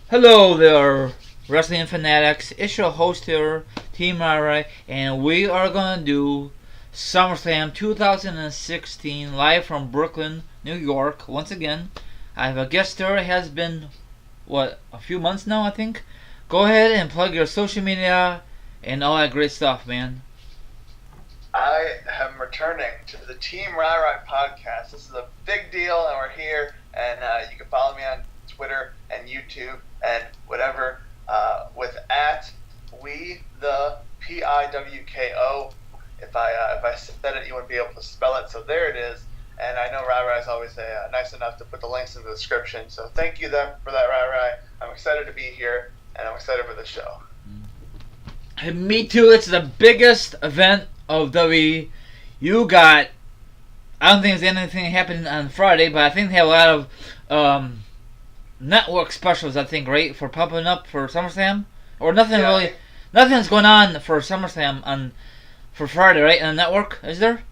Hello there, wrestling fanatics. It's your host here, Team Ira, and we are gonna do SummerSlam 2016 live from Brooklyn, New York. Once again, I have a guest there. It has been a few months now, I think. Go ahead and plug your social media and all that great stuff, man. I am returning to the Team Rai podcast. This is a big deal, and we're here. And you can follow me on Twitter and YouTube and whatever with at we the PIWKO. If I said it, you wouldn't be able to spell it. So there it is. And I know Rai is always nice enough to put the links in the description. So thank you for that, Rai. I'm excited to be here, and I'm excited for the show. Me too. It's the biggest event of WWE. I don't think there's anything happening on Friday, but I think they have a lot of network specials, I think, right, for popping up for SummerSlam? Or nothing really, nothing's going on for SummerSlam for Friday, right, on the network, is there?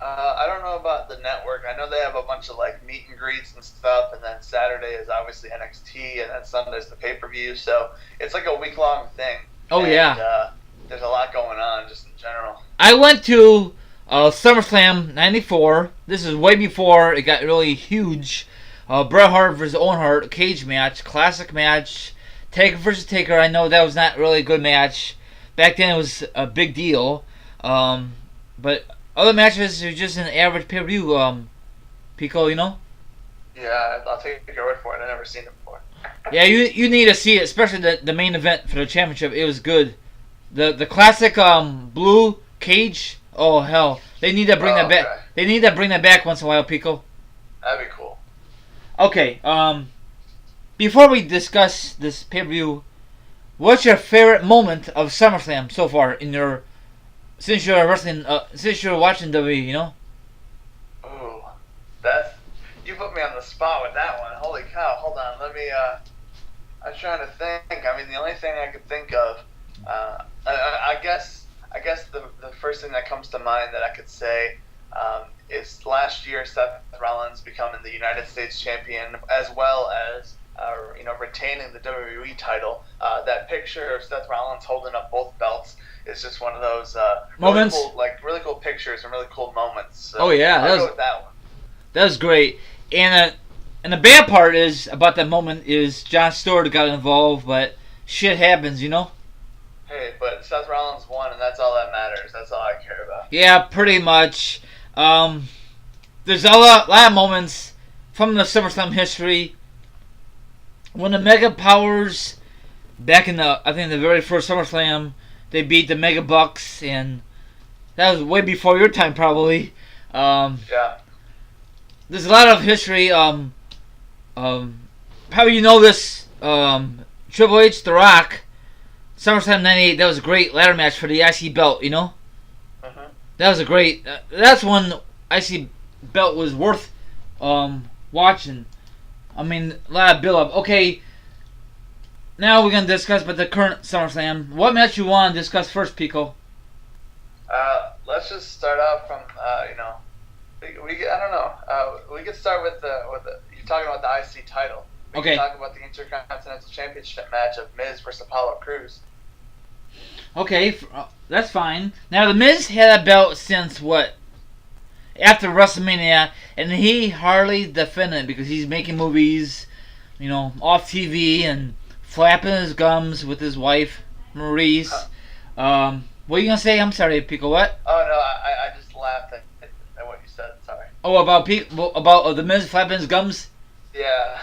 I don't know about the network. I know they have a bunch of like meet and greets and stuff, and then Saturday is obviously NXT, and then Sunday's the pay-per-view, so it's like a week-long thing. Oh, and, yeah. There's a lot going on, just in general. I went to SummerSlam 94. This is way before it got really huge. Bret Hart versus Owen Hart, cage match, classic match. Taker versus Taker, I know that was not really a good match. Back then it was a big deal. But other matches are just an average pay-per-view, Pico, you know? Yeah, I'll take your word for it. I've never seen it before. Yeah, you need to see it, especially the main event for the championship. It was good. The classic blue cage. Oh hell, they need to bring that back. Okay. They need to bring that back once in a while, Pico. That'd be cool. Okay. Before we discuss this pay-per-view, what's your favorite moment of SummerSlam so far since you're wrestling, since you're watching WWE, you know? Ooh, you put me on the spot with that one. Holy cow! Hold on, let me. I'm trying to think. I mean, the only thing I could think of, I guess the first thing that comes to mind that I could say is last year Seth Rollins becoming the United States champion, as well as retaining the WWE title. That picture of Seth Rollins holding up both belts is just one of those Moments, really cool pictures and really cool moments. So oh yeah, I'll go with that one. That was great. And the bad part is about that moment is Jon Stewart got involved, but shit happens, you know. Hey, but Seth Rollins won, and that's all that matters. That's all I care about. Yeah, pretty much. There's a lot of moments from the SummerSlam history when the Mega Powers, back in the very first SummerSlam, they beat the Mega Bucks, and that was way before your time, probably. Yeah. There's a lot of history. Probably you know this. Triple H, The Rock, SummerSlam '98. That was a great ladder match for the IC belt. You know. Mm-hmm. That was a great. That's when IC belt was worth watching. I mean, a lot of build up. Okay. Now we're gonna discuss about the current SummerSlam. What match you want to discuss first, Pico? Let's just start off from I don't know. We could start with you're talking about the IC title. We Okay. can talk about the Intercontinental Championship match of Miz versus Apollo Crews. Okay, that's fine. Now the Miz had a belt since what? After WrestleMania, and he hardly defended it because he's making movies, you know, off TV and flapping his gums with his wife Maurice. What are you gonna say? I'm sorry, Pico. What? Oh no, I just laughed at what you said. Sorry. Oh, about the Miz flapping his gums. Yeah.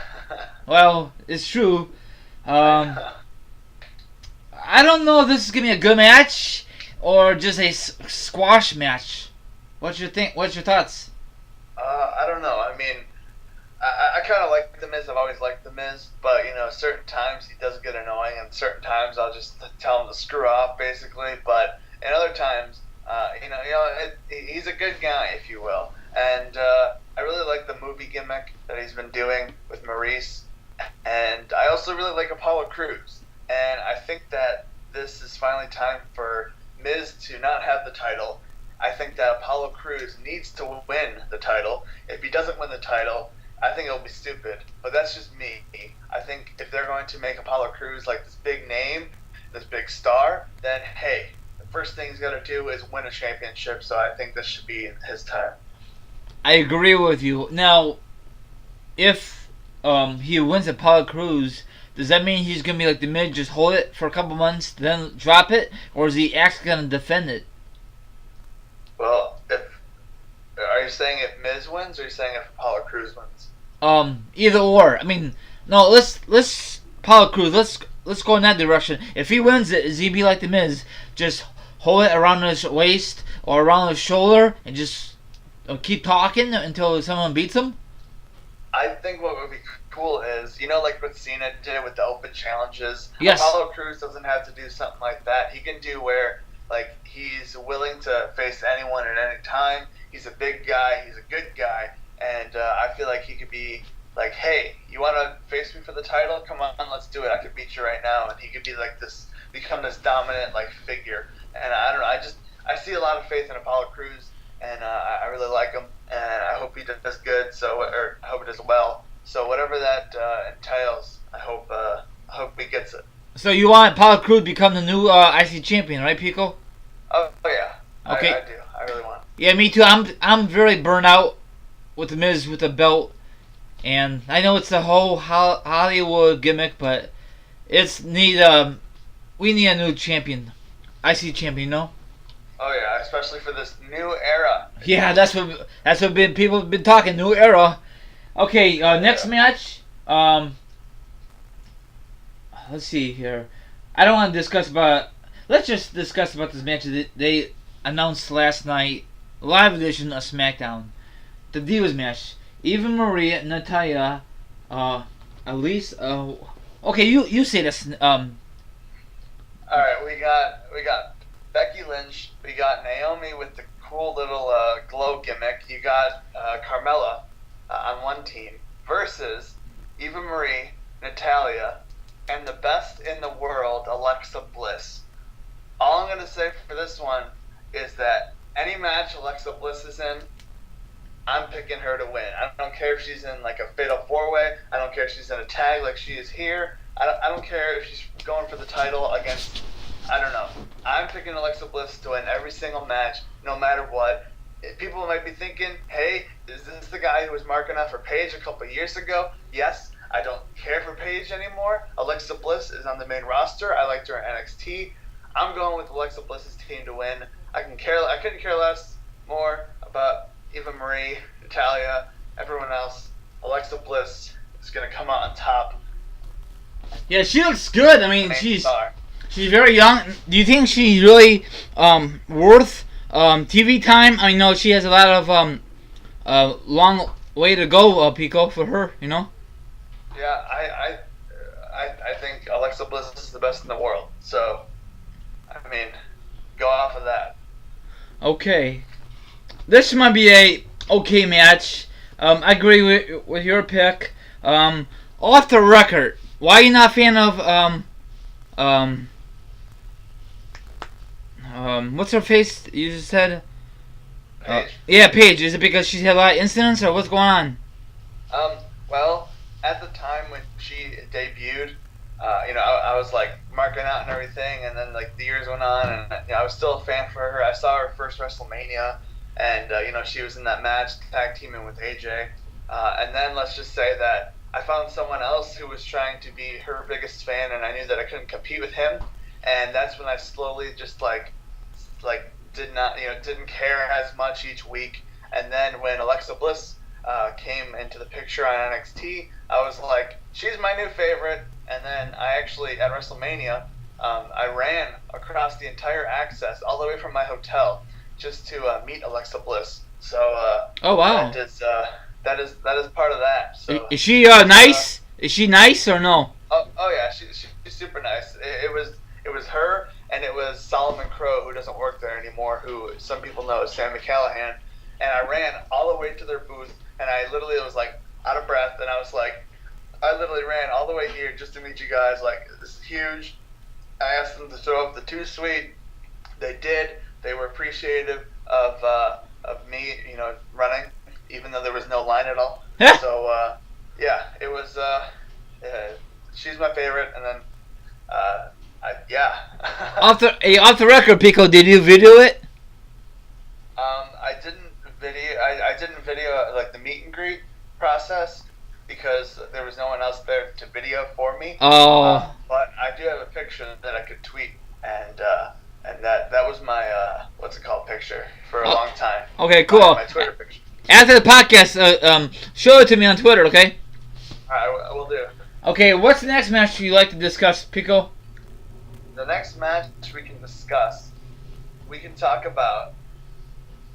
Well, it's true. I don't know if this is gonna be a good match or just a squash match. What's your thoughts? I don't know. I mean, I kind of like The Miz. I've always liked The Miz, but certain times he does get annoying, and certain times I'll just tell him to screw off, basically. But in other times, he's a good guy, if you will. And I really like the movie gimmick that he's been doing with Maurice, and I also really like Apollo Crews. And I think that this is finally time for Miz to not have the title. I think that Apollo Crews needs to win the title. If he doesn't win the title, I think it'll be stupid. But that's just me. I think if they're going to make Apollo Crews like this big name, this big star, then hey, the first thing he's got to do is win a championship. So I think this should be his time. I agree with you. Now, if he wins Apollo Crews, does that mean he's gonna be like the Miz, just hold it for a couple months, then drop it, or is he actually gonna defend it? Well, if are you saying if Miz wins, or are you saying if Apollo Crews wins? Either or. I mean, no. Let's Apollo Crews. Let's go in that direction. If he wins it, is he be like the Miz, just hold it around his waist or around his shoulder and just keep talking until someone beats him? I think what would be cool is, like what Cena did with the open challenges. Yes. Apollo Crews doesn't have to do something like that. He can do where, like, he's willing to face anyone at any time. He's a big guy. He's a good guy. And I feel like he could be like, hey, you want to face me for the title? Come on, let's do it. I could beat you right now. And he could be like this, become this dominant, like, figure. And I don't know. I see a lot of faith in Apollo Crews, and I really like him. And I hope he does good. Or I hope he does well. So whatever that entails, I hope he gets it. So you want Apollo Crews to become the new IC champion, right, Pico? Oh yeah. Okay. I do. I really want. Yeah, me too. I'm very burnt out with the Miz with the belt, and I know it's the whole Hollywood gimmick, but we need a new champion, IC champion, no? Oh yeah, especially for this new era. Yeah, that's what people have been talking, new era. Okay, next match. Let's see here. I don't want to discuss about. Let's just discuss about this match that they announced last night, live edition of SmackDown, the Divas match. Eva Marie, Natalya, Elise. Okay, you say this. All right, we got Becky Lynch. We got Naomi with the cool little glow gimmick. You got Carmella on one team versus Eva Marie, Natalya, and the best in the world, Alexa Bliss. All I'm going to say for this one is that any match Alexa Bliss is in, I'm picking her to win. I don't care if she's in like a fatal four-way. I don't care if she's in a tag like she is here. I don't care if she's going for the title against, I don't know. I'm picking Alexa Bliss to win every single match, no matter what. People might be thinking, hey, is this the guy who was marking out for Paige a couple years ago? Yes. I don't care for Paige anymore. Alexa Bliss is on the main roster. I liked her in NXT. I'm going with Alexa Bliss's team to win. I couldn't care less more about Eva Marie, Natalya, everyone else. Alexa Bliss is gonna come out on top. Yeah, she looks good. I mean, she's star. very young. Do you think she's really worth TV time? I know she has a lot of long way to go, Pico, for her. You know. Yeah, I think Alexa Bliss is the best in the world. So, I mean, go off of that. Okay. This might be a okay match. I agree with your pick. Off the record, why are you not a fan of what's her face? You just said. Paige. Yeah, Paige. Is it because she's had a lot of incidents, or what's going on? Well, at the time when she debuted, I was like marking out and everything, and then like the years went on, and I was still a fan for her. I saw her first WrestleMania, and she was in that match tag teaming with AJ, and then let's just say that I found someone else who was trying to be her biggest fan, and I knew that I couldn't compete with him, and that's when I slowly just like didn't care as much each week, and then when Alexa Bliss came into the picture on NXT, I was like, she's my new favorite. And then I actually, at WrestleMania, I ran across the entire access all the way from my hotel just to meet Alexa Bliss. So oh wow, that is part of that. So is she nice? Is she nice or no? Oh yeah, she's super nice. It was her, and it was Solomon Crowe, who doesn't work there anymore, who some people know as Sammy Callahan. And I ran all the way to their booth, and I literally was like out of breath, and I was like, I literally ran all the way here just to meet you guys. Like, this is huge. I asked them to throw up the 2-Suite. They did. They were appreciative of me, running, even though there was no line at all. So yeah, it was. She's my favorite, and then yeah. Off the record, Pico, did you video it? I didn't video. I didn't video like the meet and greet process because there was no one else there to video for me. Oh. But I do have a picture that I could tweet, and that was my what's it called picture for a long time. Okay, cool. My Twitter picture. After the podcast, show it to me on Twitter, okay? Alright, I will do. Okay, what's the next match you'd like to discuss, Pico? The next match we can discuss, we can talk about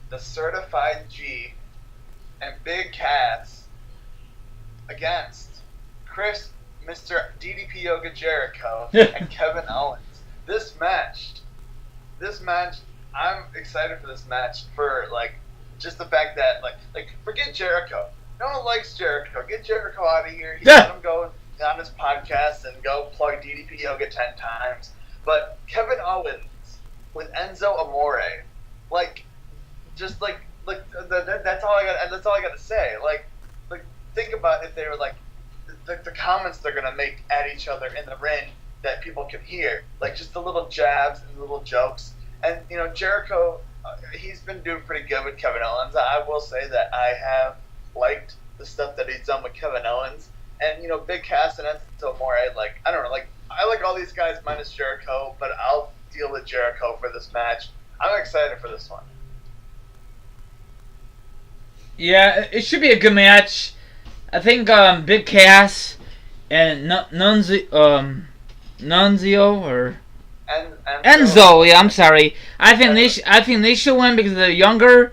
the Certified G and Big Cass against Mr. DDP Yoga Jericho and Kevin Owens. This match, I'm excited for this match for like just the fact that like forget Jericho. No one likes Jericho. Get Jericho out of here. Let him go on his podcast and go plug DDP Yoga 10 times. But Kevin Owens with Enzo Amore, that's all I got to say. Like think about if they were like the comments they're gonna make at each other in the ring that people can hear, like just the little jabs and little jokes. And Jericho, he's been doing pretty good with Kevin Owens. I will say that I have liked the stuff that he's done with Kevin Owens. And Big Cass and Enzo Amore, I don't know, I like all these guys minus Jericho, but I'll deal with Jericho for this match. I'm excited for this one. Yeah, it should be a good match. I think Big Cass and Nunzio or Enzo. Yeah, I'm sorry. I think they should win because they're younger.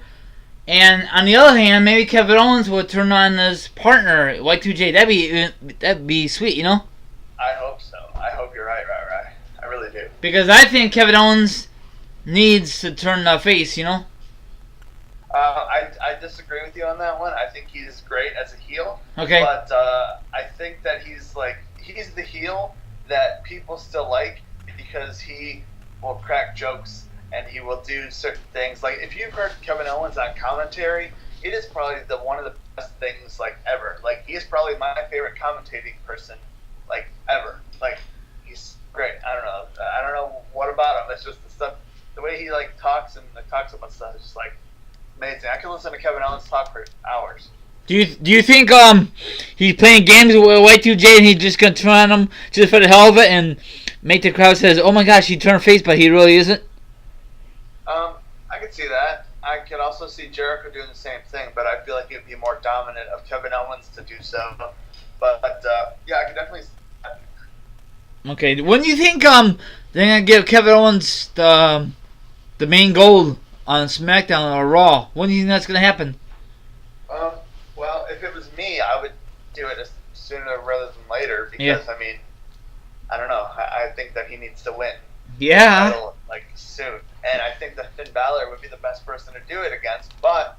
And on the other hand, maybe Kevin Owens would turn on his partner, Y2J. That'd be sweet, I hope so. I hope you're right. I really do. Because I think Kevin Owens needs to turn the face, I disagree with you on that one. I think he's great as a heel. Okay. But I think that he's the heel that people still like because he will crack jokes and he will do certain things. Like if you've heard Kevin Owens on commentary, it is probably one of the best things ever. Like he is probably my favorite commentating person ever. He's great. I don't know what about him. It's just the way he talks about stuff is just amazing. I could listen to Kevin Owens talk for hours. Do you think he's playing games with Y2J and he's just gonna turn on him just for the hell of it and make the crowd says, "Oh my gosh, he turned face," but he really isn't? I could see that. I could also see Jericho doing the same thing, but I feel like it would be more dominant of Kevin Owens to do so. But yeah, I could definitely see that. Okay, when do you think they're gonna give Kevin Owens the main gold on SmackDown or Raw? When do you think that's gonna happen? Well, if it was me, I would do it sooner rather than later because yeah. I mean, I don't know. I think that he needs to win. Yeah. The title, soon, and I think that Finn Balor would be the best person to do it against. But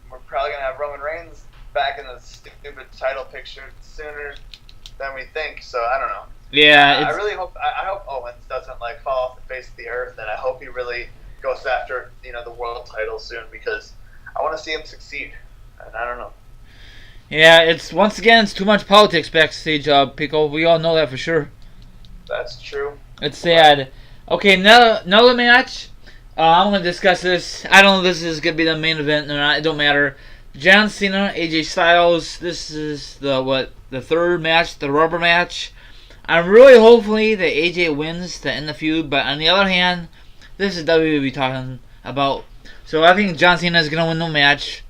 we're probably gonna have Roman Reigns back in the stupid title picture sooner than we think. So I don't know. Yeah. I really hope. I hope Owens doesn't fall off the face of the earth, and I hope he really goes after the world title soon because I want to see him succeed. And I don't know. Yeah, it's too much politics backstage, Pico. We all know that for sure. That's true. It's sad. Okay, now another match. I'm gonna discuss this. I don't know if this is gonna be the main event or not. It don't matter. John Cena, AJ Styles. This is the third match, the rubber match. I'm really hopefully that AJ wins to end the feud, but on the other hand, this is WWE talking about. So I think John Cena is gonna win the match.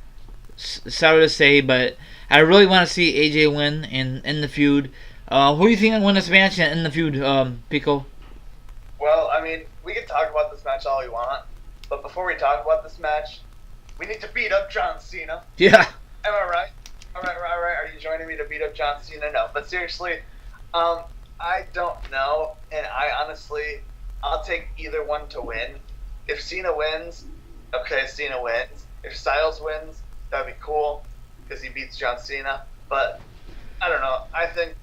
Sorry to say, but I really want to see AJ win and end the feud. Who do you think will win this match and end the feud, Pico? Well, I mean, we can talk about this match all we want, but before we talk about this match, we need to beat up John Cena. Yeah. Am I right? All right. Are you joining me to beat up John Cena? No, but seriously, I don't know, and I'll take either one to win. If Cena wins, okay, Cena wins. If Styles wins, that'd be cool because he beats John Cena. But I don't know. I think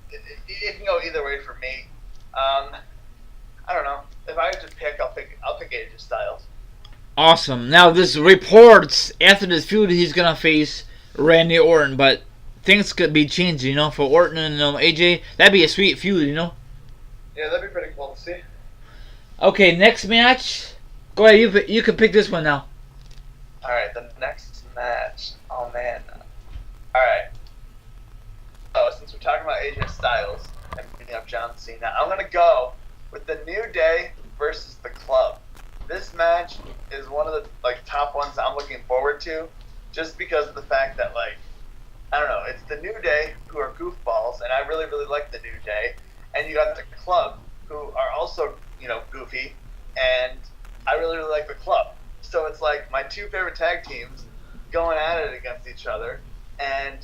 it can go either way for me. I don't know. If I had to pick, I'll pick AJ Styles. Awesome. Now, this reports after this feud he's gonna face Randy Orton, but things could be changing, for Orton and AJ. That'd be a sweet feud, Yeah, that'd be pretty cool to see. Okay, next match. Go ahead, you can pick this one now. Alright, the next match. Oh, man. Alright. Oh, since we're talking about AJ Styles and beating up John Cena, I'm going to go with the New Day versus the Club. This match is one of the top ones I'm looking forward to, just because of the fact that I don't know, it's the New Day who are goofballs, and I really really like the New Day, and you got the Club who are also goofy, and I really really like the Club. So it's like my two favorite tag teams going at it against each other, and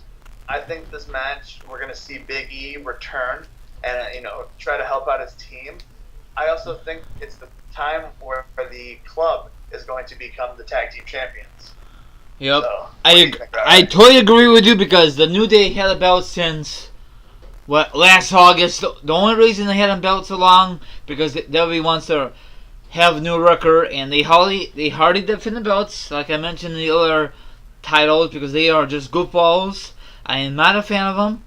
I think this match we're gonna see Big E return and try to help out his team. I also think it's the time where the Club is going to become the tag team champions. Yep. So, I totally agree with you because the New Day had a belt since last August. The only reason they had a belt so long because WWE wants to have a new record, and they hardly defend the belts like I mentioned in the other titles because they are just goofballs. I am not a fan of them.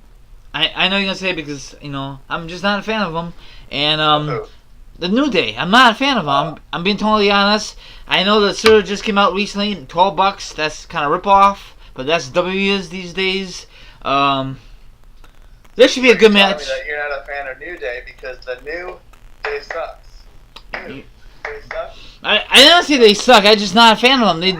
I know you're gonna say because I'm just not a fan of them, and the New Day, I'm not a fan of them. I'm being totally honest. I know the Surge just came out recently, $12. That's kind of rip-off, but that's WWE is these days. This should be a good match. That you're not a fan of New Day because the New Day sucks. New Day sucks. I don't say they suck. I'm just not a fan of them. They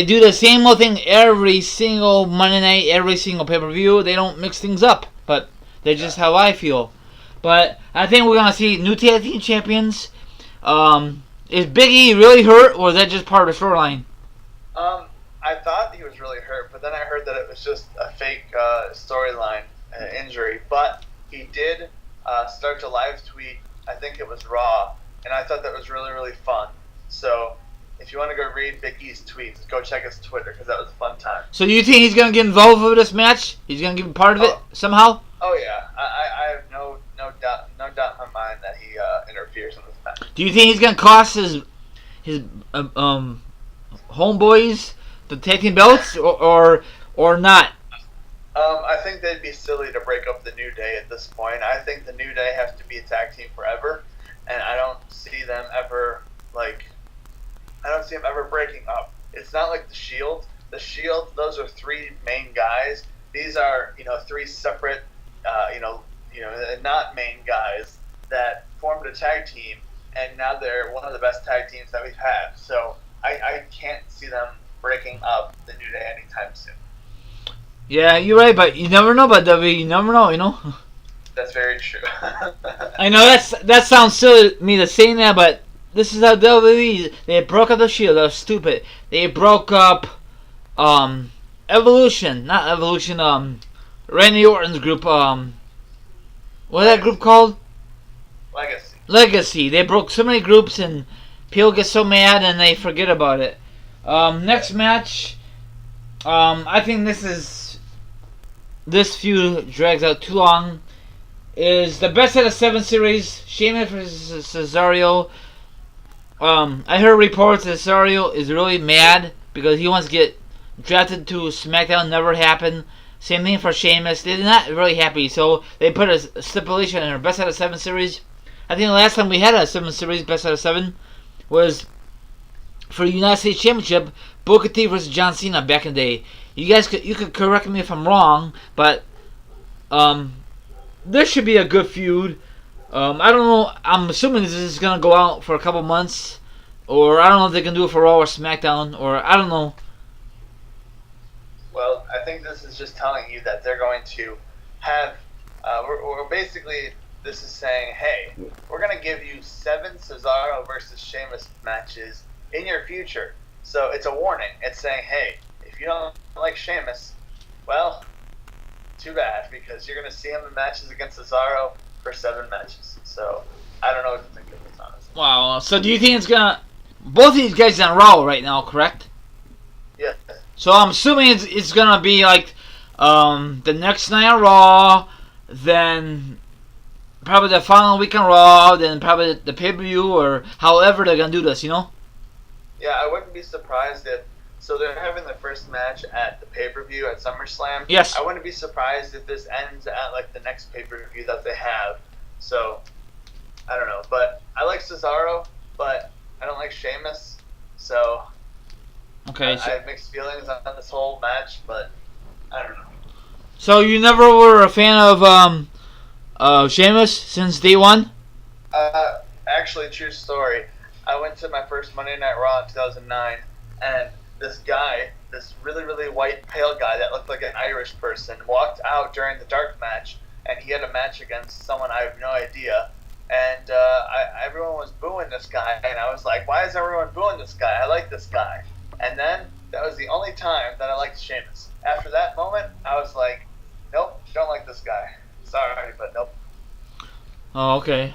do the same old thing every single Monday night, every single pay-per-view. They don't mix things up, but they're just how I feel. But I think we're gonna see new tag team champions. Is Big E really hurt, or is that just part of the storyline? I thought he was really hurt, but then I heard that it was just a fake storyline injury. But he did start to live tweet. I think it was Raw, and I thought that was really really fun. So if you want to go read Big E's tweets, go check his Twitter because that was a fun time. So do you think he's gonna get involved with this match? He's gonna give part of it somehow? Oh yeah, I have no doubt in my mind that he interferes in this match. Do you think he's gonna cost his homeboys the tag team belts or not? I think they'd be silly to break up the New Day at this point. I think the New Day has to be a tag team forever, and I don't see them ever breaking up. It's not like the Shield. The Shield, those are three main guys. These are three separate not main guys that formed a tag team, and now they're one of the best tag teams that we've had. So I can't see them breaking up the New Day anytime soon. Yeah, you're right, but you never know about WWE. You never know, That's very true. I know that sounds silly me to say that, but this is how WWE. They broke up the Shield. That was stupid. They broke up Evolution, not Evolution. Randy Orton's group. What's that group called? Legacy. They broke so many groups, and people get so mad, and they forget about it. Next match. I think this feud drags out too long. Is the best out of 7 series. Sheamus versus Cesaro. I heard reports that Cesaro is really mad because he wants to get drafted to SmackDown. Never happened. Same thing for Sheamus. They're not really happy, so they put a stipulation in their best out of 7 series. I think the last time we had a 7 series best out of 7 was for the United States Championship, Booker T versus John Cena back in the day. You could correct me if I'm wrong, but this should be a good feud. I don't know. I'm assuming this is gonna go out for a couple months, or I don't know if they can do it for Raw or SmackDown, or I don't know. Well, I think this is just telling you that they're going to have. We're basically, this is saying, hey, we're going to give you 7 Cesaro versus Sheamus matches in your future. So it's a warning. It's saying, hey, if you don't like Sheamus, well, too bad, because you're going to see him in matches against Cesaro for 7 matches. So I don't know what to think of this, honestly. Wow. So do you think it's going to. Both of these guys are on Raw right now, correct? Yes. So I'm assuming it's gonna be like the next night on Raw, then probably the following week on Raw, then probably the pay-per-view, or however they're gonna do this, Yeah, I wouldn't be surprised if So they're having the first match at the pay-per-view at SummerSlam. Yes. I wouldn't be surprised if this ends at like the next pay-per-view that they have. So I don't know, but I like Cesaro, but I don't like Sheamus. So Okay. I have mixed feelings on this whole match, but I don't know. So you never were a fan of Sheamus since day one? Actually, true story. I went to my first Monday Night Raw in 2009, and this guy, this really, really white, pale guy that looked like an Irish person, walked out during the dark match, and he had a match against someone I have no idea. And everyone was booing this guy, and I was like, why is everyone booing this guy? I like this guy. And then that was the only time that I liked Sheamus. After that moment, I was like, nope, don't like this guy. Sorry, but nope. Oh, okay.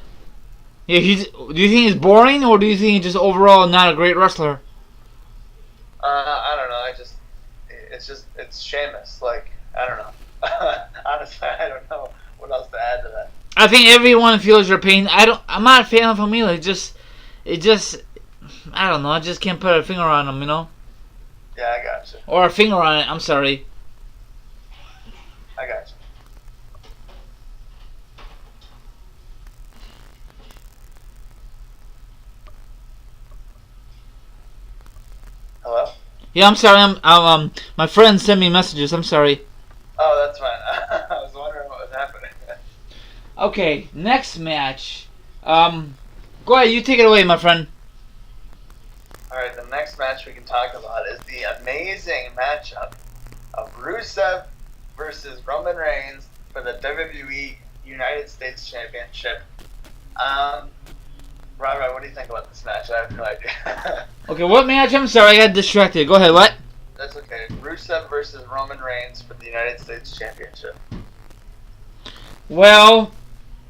Yeah, do you think he's boring, or do you think he's just overall not a great wrestler? I don't know. It's Sheamus. Like, I don't know. Honestly, I don't know what else to add to that. I think everyone feels your pain. I'm not a fan of him either. I don't know. I just can't put a finger on him, you know? Yeah, I got you. Or a finger on it. I'm sorry. I got you. Hello? Yeah, I'm sorry. My friend sent me messages. I'm sorry. Oh, that's fine. I was wondering what was happening. Okay, next match. Go ahead. You take it away, my friend. Alright, the next match we can talk about is the amazing matchup of Rusev versus Roman Reigns for the WWE United States Championship. Right, what do you think about this match? I have no idea. Okay, what match? I'm sorry, I got distracted. Go ahead, what? That's okay. Rusev versus Roman Reigns for the United States Championship. Well,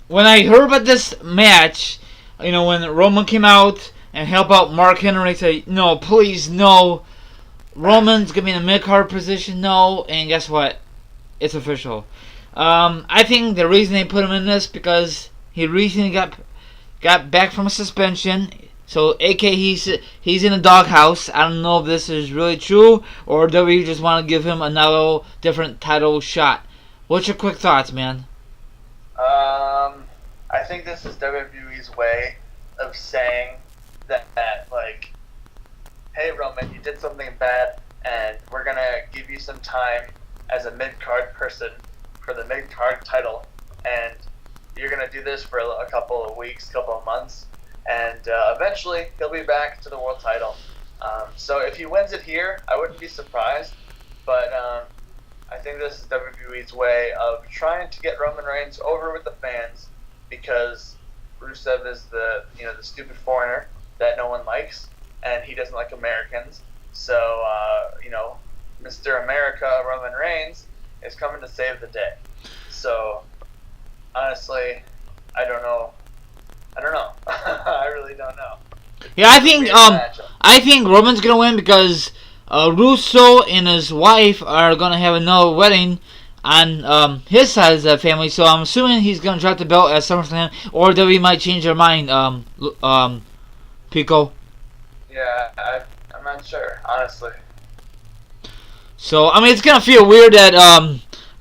when I heard about this match, you know, when Roman came out and helped out Mark Henry, say, no, please, no. Roman's going to be in a mid-card position, no. And guess what? It's official. I think the reason they put him in this because he recently got back from a suspension. So, aka he's in a doghouse. I don't know if this is really true or do we just want to give him another different title shot. What's your quick thoughts, man? I think this is WWE's way of saying that like, hey Roman, you did something bad, and we're gonna give you some time as a mid-card person for the mid-card title, and you're gonna do this for a couple of weeks, couple of months, and eventually he'll be back to the world title. So if he wins it here, I wouldn't be surprised, but I think this is WWE's way of trying to get Roman Reigns over with the fans because Rusev is the stupid foreigner that no one likes, and he doesn't like Americans. So Mr. America Roman Reigns is coming to save the day. So honestly, I don't know. I really don't know. Yeah, I think Roman's gonna win because Russo and his wife are gonna have another wedding on his side of the family. So I'm assuming he's gonna drop the belt at SummerSlam, or WWE might change their mind. Pico. Yeah, I'm not sure, honestly. So I mean, it's gonna feel weird that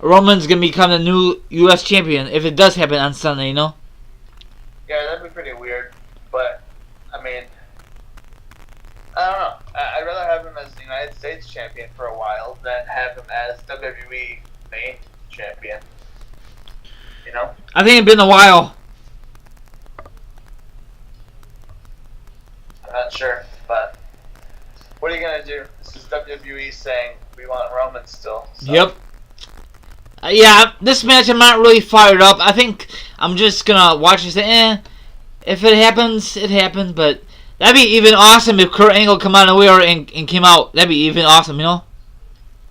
Roman's gonna become the new U.S. champion if it does happen on Sunday. You know. Yeah, that'd be pretty weird, but I mean, I don't know. I'd rather have him as the United States champion for a while than have him as WWE main champion. You know? I think it's been a while. I'm not sure, but what are you gonna do? This is WWE saying we want Roman still. So. Yep. Yeah, this match I'm not really fired up. I think I'm just gonna watch and say, if it happens, it happens. But that'd be even awesome if Kurt Angle come out of nowhere and came out. That'd be even awesome, you know?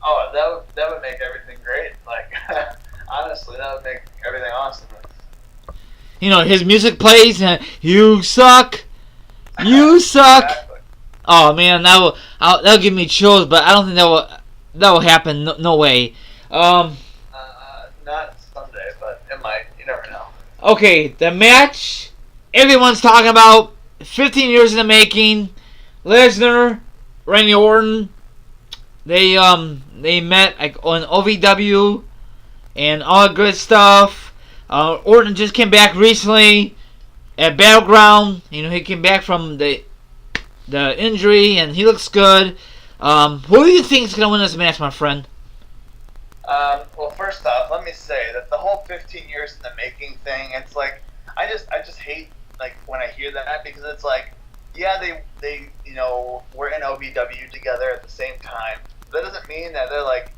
Oh, that would make everything great. Like, honestly, that would make everything awesome. You know, his music plays and you suck, you suck. Exactly. Oh man, that'll give me chills. But I don't think that will happen. No way. Not Sunday, but it might. You never know. Okay, the match everyone's talking about, 15 years in the making. Lesnar, Randy Orton, they met like on OVW and all that good stuff. Orton just came back recently at Battleground. He came back from the injury and he looks good. Who do you think is gonna win this match, my friend? Well, first off, let me say that the whole 15 years in the making thing, it's like I just hate like when I hear that, because it's like, yeah, they were in OVW together at the same time. That doesn't mean that they're like,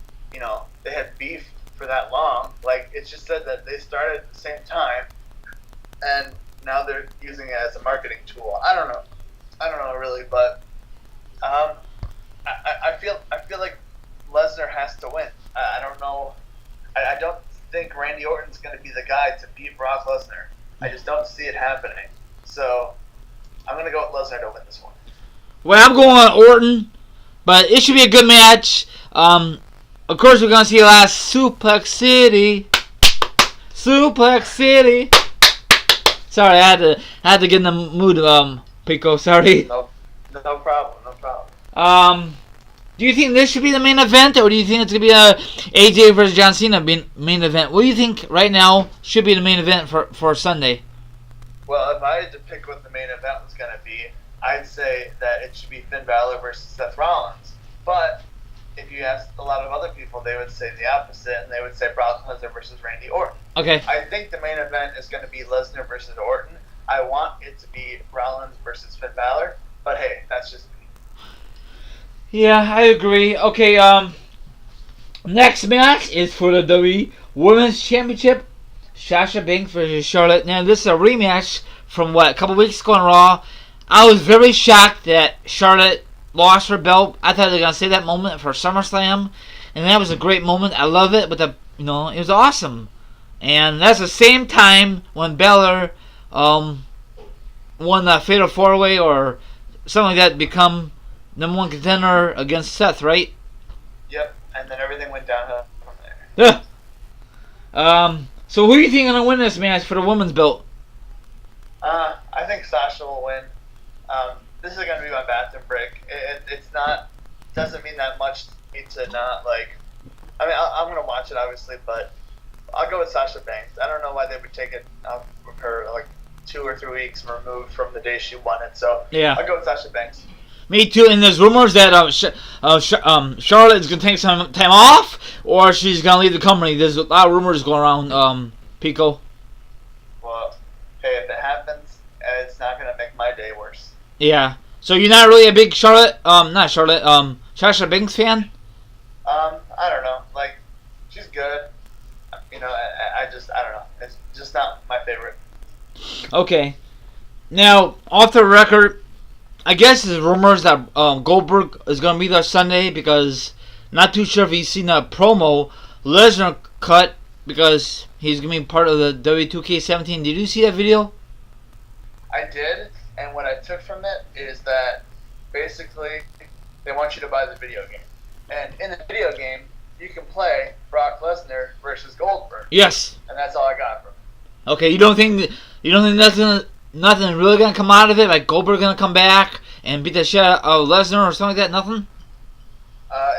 they had beef for that long. Like, it's just said that they started at the same time, and now they're using it as a marketing tool. I don't know really, but I feel like Lesnar has to win. I don't know. I don't think Randy Orton's going to be the guy to beat Brock Lesnar. I just don't see it happening. So I'm going to go with Lesnar to win this one. Well, I'm going on Orton, but it should be a good match. Of course, we're going to see last Suplex City. Suplex City. Sorry, I had to get in the mood, Pico. Sorry. No problem. Do you think this should be the main event, or do you think it's going to be a AJ versus John Cena main event? What do you think right now should be the main event for Sunday? Well, if I had to pick what the main event was going to be, I'd say that it should be Finn Balor versus Seth Rollins. But if you asked a lot of other people, they would say the opposite, and they would say Brock Lesnar versus Randy Orton. Okay. I think the main event is going to be Lesnar versus Orton. I want it to be Rollins versus Finn Balor, but hey, that's just me. Yeah, I agree. Okay, next match is for the WWE Women's Championship. Sasha Banks versus Charlotte. Now, this is a rematch from a couple weeks ago on Raw. I was very shocked that Charlotte lost her belt. I thought they were going to save that moment for SummerSlam, and that was a great moment. I love it, but it was awesome. And that's the same time when Balor won the Fatal 4-Way or something like that, become number one contender against Seth, right? Yep, and then everything went downhill from there. Yeah. So who do you think is going to win this match for the women's belt? I think Sasha will win. This is going to be my bathroom break. It's not, doesn't mean that much to me to not, like, I mean, I'm going to watch it, obviously, but I'll go with Sasha Banks. I don't know why they would take it her, like, 2 or 3 weeks removed from the day she won it, so yeah. I'll go with Sasha Banks. Me too, and there's rumors that Charlotte is going to take some time off, or she's going to leave the company. There's a lot of rumors going around, Pico. Well, hey, if it happens, it's not going to make my day worse. Yeah. So you're not really a big Sasha Banks fan? I don't know. Like, she's good. I don't know. It's just not my favorite. Okay. Now, off the record, I guess there's rumors that Goldberg is going to be there Sunday, because not too sure if he's seen a promo Lesnar cut, because he's going to be part of the W2K17. Did you see that video? I did, and what I took from it is that basically they want you to buy the video game. And in the video game, you can play Brock Lesnar versus Goldberg. Yes. And that's all I got from it. Okay, you don't think nothing really gonna come out of it? Like Goldberg gonna come back and beat the shit out of Lesnar or something like that? Nothing?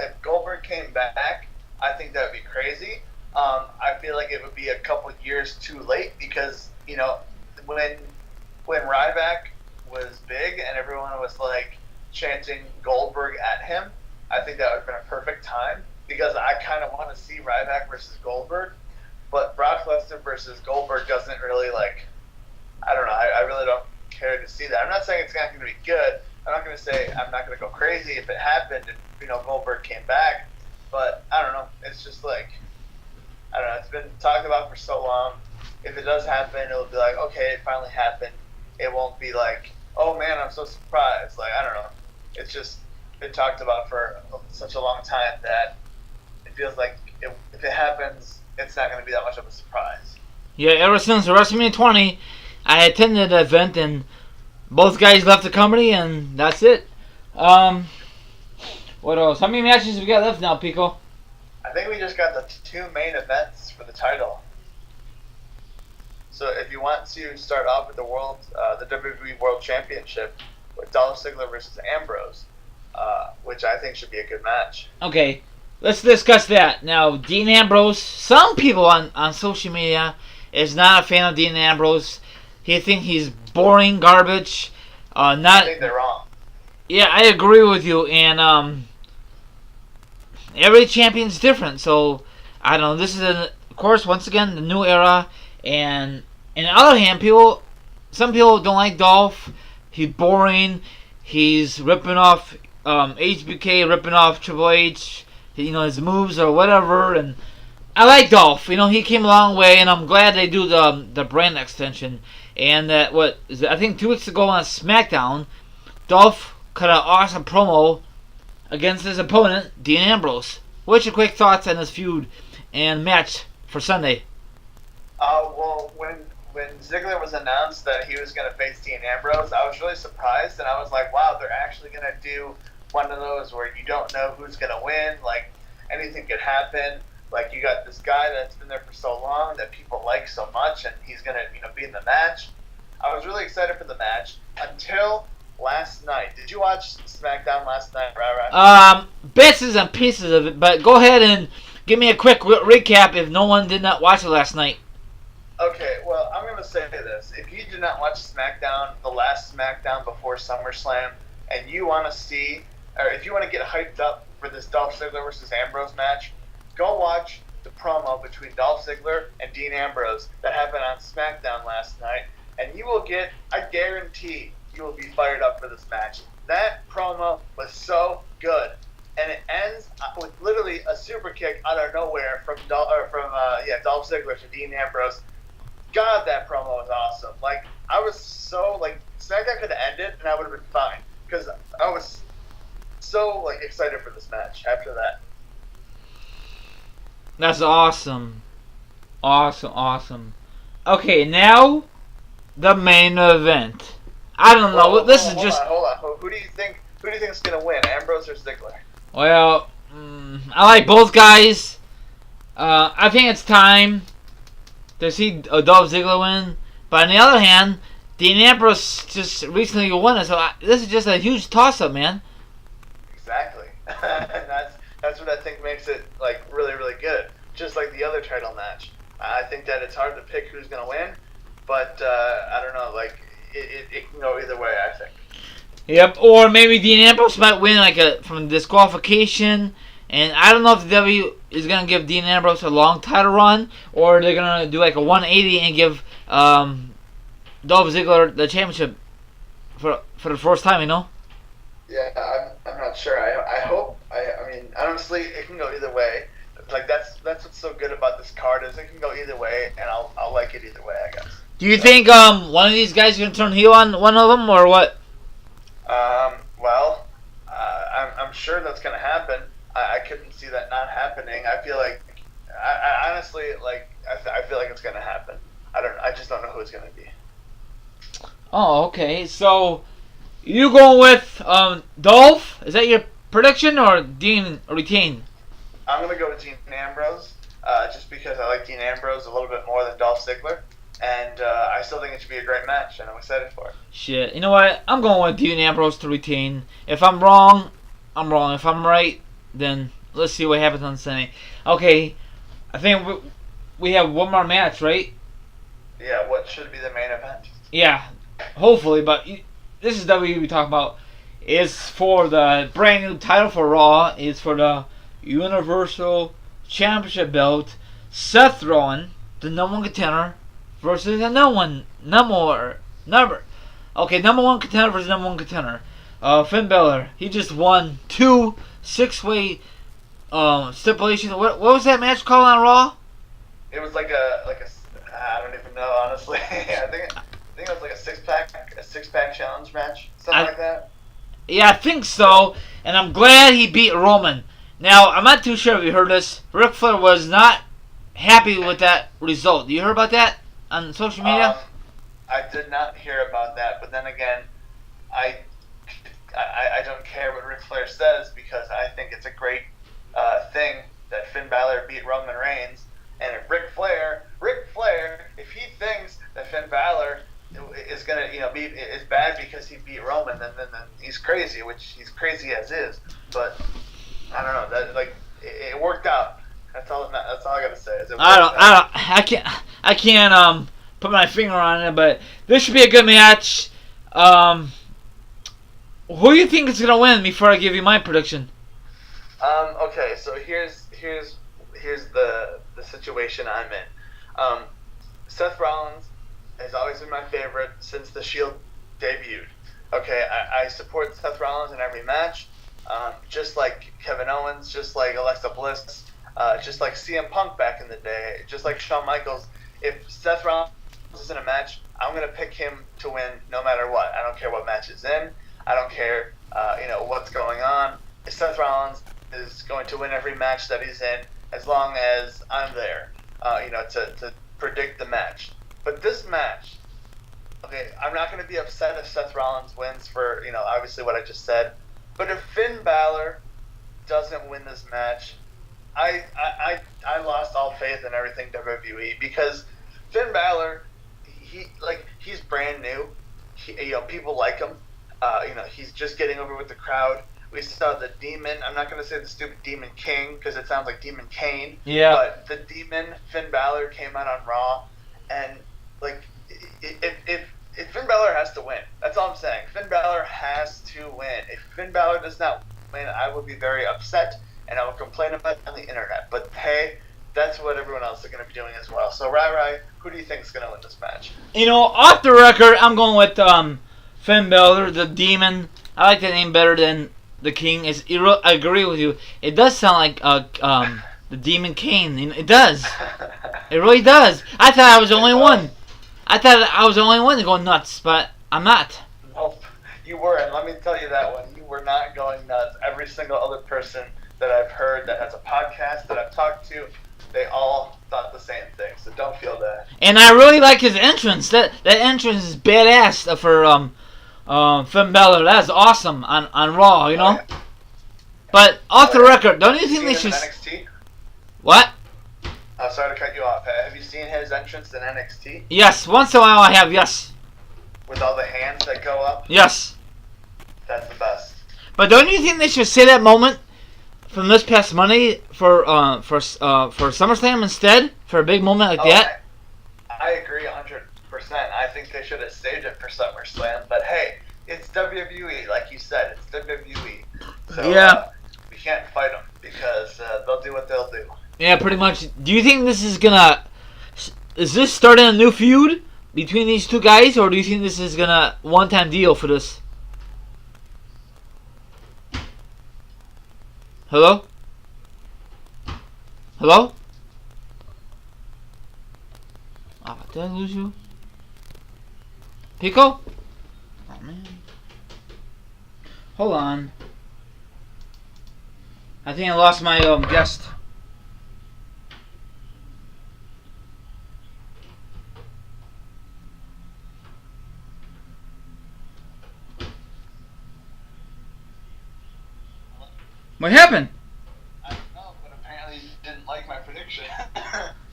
If Goldberg came back, I think that would be crazy. I feel like it would be a couple years too late, because when Ryback was big and everyone was like chanting Goldberg at him, I think that would have been a perfect time, because I kind of want to see Ryback versus Goldberg, but Brock Lesnar versus Goldberg doesn't really, like, I don't know, I really don't care to see that. I'm not saying it's not going to be good. I'm not going to say I'm not going to go crazy if it happened and Goldberg came back, but I don't know. It's just like, I don't know. It's been talked about for so long. If it does happen, it'll be like, okay, it finally happened. It won't be like, oh man, I'm so surprised. Like, I don't know. It's just been talked about for such a long time that it feels like if it happens, it's not going to be that much of a surprise. Yeah, ever since WrestleMania 20, I attended the event and both guys left the company, and that's it. What else? How many matches we got left now, Pico? I think we just got the 2 main events for the title. So if you want to start off with the WWE World Championship with Dolph Ziggler versus Ambrose, which I think should be a good match. Okay, let's discuss that. Now, Dean Ambrose, some people on social media is not a fan of Dean Ambrose. He think he's boring garbage. I think they're wrong. Yeah, I agree with you. And every champion's different. So I don't know. This is of course once again the new era. And on the other hand, some people don't like Dolph. He's boring. He's ripping off HBK, ripping off Triple H. His moves or whatever. And I like Dolph. He came a long way, and I'm glad they do the brand extension. And that I think 2 weeks ago on SmackDown, Dolph cut an awesome promo against his opponent, Dean Ambrose. What's your quick thoughts on this feud and match for Sunday? Well, when Ziggler was announced that he was going to face Dean Ambrose, I was really surprised, and I was like, wow, they're actually going to do one of those where you don't know who's going to win. Like, anything could happen. Like, you got this guy that's been there for so long that people like so much, and he's going to be in the match. I was really excited for the match until last night. Did you watch SmackDown last night, right? Bits and pieces of it, but go ahead and give me a quick recap if no one did not watch it last night. Okay, well, I'm going to say this. If you did not watch SmackDown, the last SmackDown before SummerSlam, and you want to see, or if you want to get hyped up for this Dolph Ziggler versus Ambrose match, go watch the promo between Dolph Ziggler and Dean Ambrose that happened on SmackDown last night, and you will get, I guarantee, you will be fired up for this match. That promo was so good, and it ends with literally a super kick out of nowhere from Dolph Ziggler to Dean Ambrose. God, that promo was awesome. Like, I was so, like, SmackDown could have ended, and I would have been fine, because I was so, like, excited for this match after that. That's awesome. Awesome. Okay, now the main event. I don't know. Hold on. Who do you think is gonna win, Ambrose or Ziggler? Well, I like both guys. I think it's time to see Dolph Ziggler win. But on the other hand, Dean Ambrose just recently won it, so this is just a huge toss-up, man. Exactly. That's what I think makes it like really, really good. Just like the other title match, I think that it's hard to pick who's gonna win, but I don't know. Like it can go either way, I think. Yep. Or maybe Dean Ambrose might win from disqualification, and I don't know if the W is gonna give Dean Ambrose a long title run, or they're gonna do like a 180 and give Dolph Ziggler the championship for the first time. Yeah, I'm not sure. I hope. I mean, honestly, it can go either way. Like that's what's so good about this card is it can go either way, and I'll like it either way, I guess. Do you think one of these guys is gonna turn heel on one of them, or what? Well, I'm sure that's gonna happen. I couldn't see that not happening. I feel like, I honestly like. I feel like it's gonna happen. I just don't know who it's gonna be. Oh, okay. So you going with Dolph? Is that your prediction, or Dean retain? I'm gonna go with Dean Ambrose, just because I like Dean Ambrose a little bit more than Dolph Ziggler, and I still think it should be a great match, and I'm excited for it. Shit, you know what? I'm going with Dean Ambrose to retain. If I'm wrong, I'm wrong. If I'm right, then let's see what happens on Sunday. Okay, I think we have one more match, right? Yeah, what should be the main event? Yeah, hopefully, but this is WWE we talk about. It's for the brand new title for Raw. It's for the Universal Championship belt. Seth Rollins, the number one contender, versus the number one contender versus number one contender. Finn Balor. He just won 2 6-way stipulations. What was that match called on Raw? It was like a I don't even know, honestly. I think it was like a six pack challenge match, something like that. Yeah, I think so. And I'm glad he beat Roman. Now, I'm not too sure if you heard this. Ric Flair was not happy with that result. You heard about that on social media? I did not hear about that, but then again, I don't care what Ric Flair says because I think it's a great thing that Finn Balor beat Roman Reigns. And if Ric Flair, if he thinks that Finn Balor is gonna be is bad because he beat Roman, then he's crazy, which he's crazy as is. But I don't know that it worked out. That's all I gotta say. Is I can't put my finger on it, but this should be a good match. Who do you think is gonna win? Before I give you my prediction. Okay, so here's the situation I'm in. Seth Rollins has always been my favorite since the Shield debuted. Okay, I support Seth Rollins in every match, just like Kevin Owens, just like Alexa Bliss, just like CM Punk back in the day, just like Shawn Michaels. If Seth Rollins is in a match, I'm gonna pick him to win no matter what. I don't care what match is in. I don't care, what's going on. Seth Rollins is going to win every match that he's in as long as I'm there, to predict the match. But this match, okay, I'm not going to be upset if Seth Rollins wins for, obviously what I just said. But if Finn Balor doesn't win this match, I lost all faith in everything WWE, because Finn Balor, he's brand new. People like him. He's just getting over with the crowd. We saw the Demon. I'm not going to say the stupid Demon King because it sounds like Demon Kane. Yeah. But the Demon, Finn Balor, came out on Raw, and if Finn Balor has to win, that's all I'm saying. Finn Balor has to win. If Finn Balor does not win, I will be very upset and I will complain about it on the internet. But hey, that's what everyone else is going to be doing as well. So Rai, who do you think is going to win this match? Off the record, I'm going with Finn Balor, the Demon. I like that name better than the King. I agree with you. It does sound like the Demon Kane. It does. It really does. I thought I was the only one. I thought I was the only one going nuts, but I'm not. Nope, you were, and let me tell you that one. You were not going nuts. Every single other person that I've heard that has a podcast that I've talked to, they all thought the same thing. So don't feel that. And I really like his entrance. That entrance is badass for Finn Balor. That's awesome on Raw, Oh, yeah. But off the record, don't you think they should? NXT? What? I'm sorry to cut you off. Have you seen his entrance in NXT? Yes, once in a while I have. Yes. With all the hands that go up? Yes. That's the best. But don't you think they should say that moment from this past Monday for SummerSlam instead, for a big moment like that? I agree 100%. I think they should have saved it for SummerSlam. But hey, it's WWE, like you said. It's WWE. So yeah. We can't fight them because they'll do what they'll do. Yeah, pretty much. Do you think this is gonna? Is this starting a new feud between these two guys, or do you think this is gonna one-time deal for this? Hello? Hello? Did I lose you? Pico? Oh man. Hold on. I think I lost my guest. What happened? I don't know, but apparently you didn't like my prediction.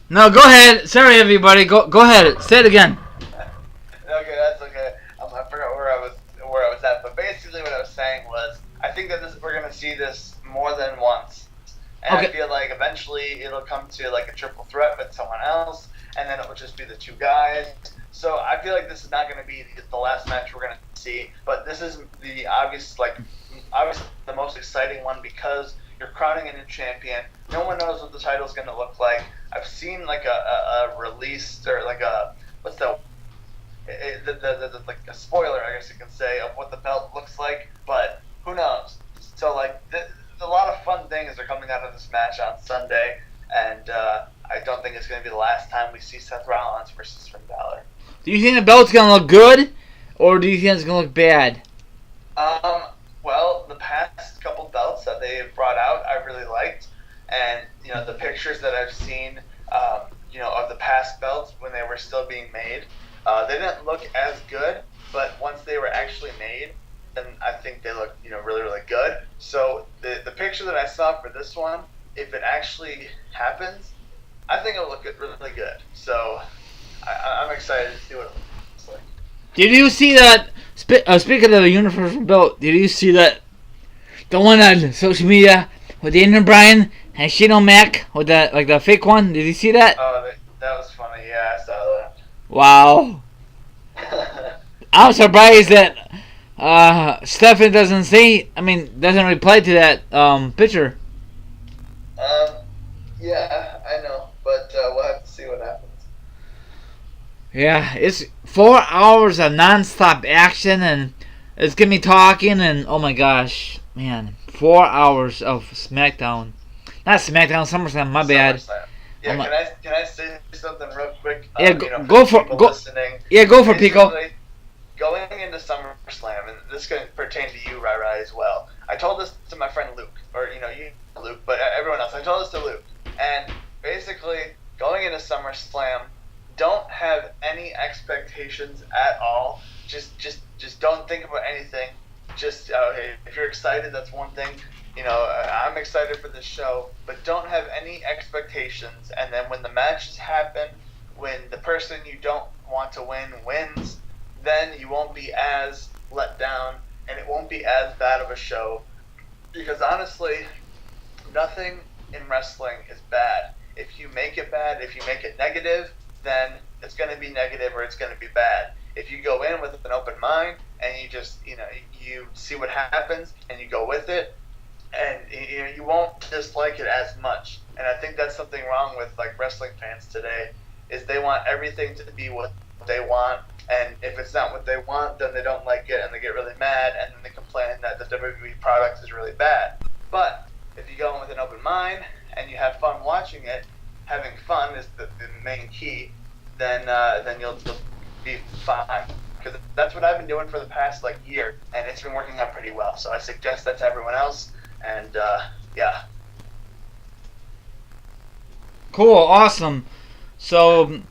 No, go ahead. Sorry, everybody. Go ahead. Say it again. Okay, that's okay. I forgot where I was at, but basically what I was saying was I think that we're gonna see this more than once, and Okay. I feel like eventually it'll come to like a triple threat with someone else, and then it will just be the two guys. So I feel like this is not gonna be the last match we're gonna see, but this is the obviously the most exciting one because you're crowning a new champion. No one knows what the title's going to look like. I've seen like a release or like a like a spoiler, I guess you can say, of what the belt looks like, but who knows? So like a lot of fun things are coming out of this match on Sunday, and I don't think it's going to be the last time we see Seth Rollins versus Finn Balor. Do you think the belt's gonna look good, or do you think it's gonna look bad? Well, the past couple belts that they've brought out, I really liked, and the pictures that I've seen, of the past belts when they were still being made, they didn't look as good, but once they were actually made, then I think they look, really, really good. So the picture that I saw for this one, if it actually happens, I think it'll look really good. So I'm excited to see what it looks like. Did you see that? Speaking of the Universal belt, did you see that? The one on social media with Daniel Bryan and Shane Mac with the fake one. Did you see that? Oh, that was funny. Yeah, I saw Wow. that. I'm surprised that Stephen doesn't reply to that picture. Yeah, I know, but we'll have to see what happens. Yeah, it's 4 hours of non-stop action, and it's getting me talking, and oh my gosh, man, 4 hours of SmackDown. Not SmackDown, SummerSlam. My bad. SummerSlam. Yeah, can I say something real quick? Yeah, go for listening. Yeah, go for Pico. Going into SummerSlam, and this can pertain to you, Rai, as well. I told this to my friend Luke, or you Luke, but everyone else. I told this to Luke, and basically going into SummerSlam, don't have any expectations at all. Just don't think about anything. Just okay, if you're excited, that's one thing. I'm excited for this show, but don't have any expectations. And then when the matches happen, when the person you don't want to win wins, then you won't be as let down, and it won't be as bad of a show. Because honestly, nothing in wrestling is bad. If you make it bad, if you make it negative, then it's going to be negative or it's going to be bad. If you go in with an open mind and you just, you see what happens and you go with it, and you won't dislike it as much. And I think that's something wrong with like wrestling fans today, is they want everything to be what they want, and if it's not what they want, then they don't like it and they get really mad and then they complain that the WWE product is really bad. But if you go in with an open mind and you have fun watching it, having fun is the main key, then you'll be fine. Because that's what I've been doing for the past year, and it's been working out pretty well. So I suggest that to everyone else, and yeah. Cool, awesome. So,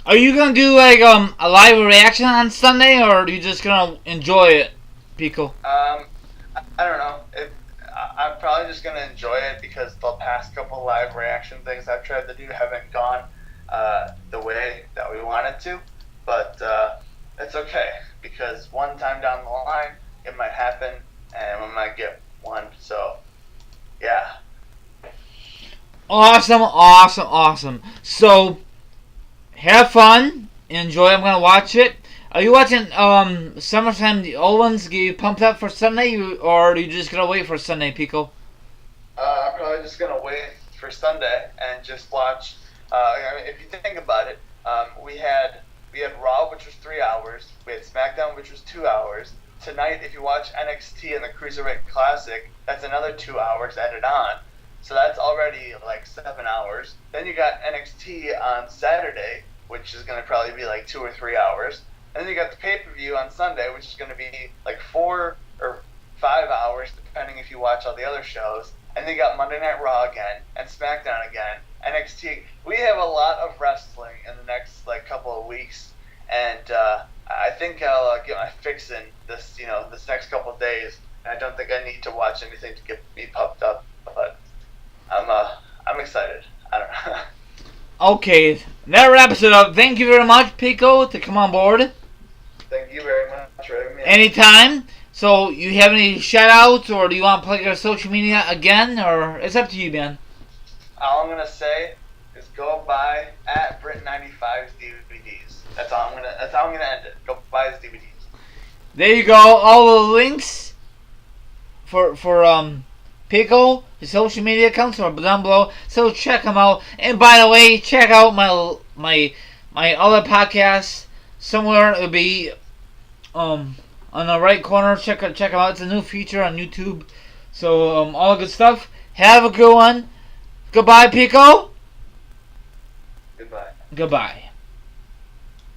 are you gonna do a live reaction on Sunday, or are you just gonna enjoy it, Pico? I don't know. I'm probably just gonna enjoy it because the past couple live reaction things I've tried to do haven't gone the way that we wanted to. But it's okay, because one time down the line it might happen and we might get one. So yeah. Awesome. So, have fun, enjoy. I'm gonna watch it. Are you watching SummerSlam, the old ones? Get you pumped up for Sunday, or are you just gonna wait for Sunday, Pico? I'm probably just gonna wait for Sunday and just watch. If you think about it, we had Raw, which was 3 hours. We had SmackDown, which was 2 hours. Tonight, if you watch NXT and the Cruiserweight Classic, that's another 2 hours added on. So that's already 7 hours. Then you got NXT on Saturday, which is going to probably be 2 or 3 hours. And then you got the pay-per-view on Sunday, which is going to be 4 or 5 hours, depending if you watch all the other shows. And then you got Monday Night Raw again, and SmackDown again, NXT. We have a lot of wrestling in the next couple of weeks, and I think I'll get my fix in this next couple of days. And I don't think I need to watch anything to get me pumped up, but I'm excited. I don't know. Okay, that wraps it up. Thank you very much, Pico, to come on board. Thank you very much for having me. Anytime. So, you have any shout-outs, or do you want to plug your social media again, or it's up to you, man. All I'm gonna say is go buy at Brit95's DVDs. That's how I'm gonna end it. Go buy his DVDs. There you go. All the links for Pico, his social media accounts are down below. So check them out. And by the way, check out my other podcast. Somewhere it'll be on the right corner. Check them out. It's a new feature on YouTube. So all good stuff. Have a good one. Goodbye, Pico. Goodbye. Goodbye.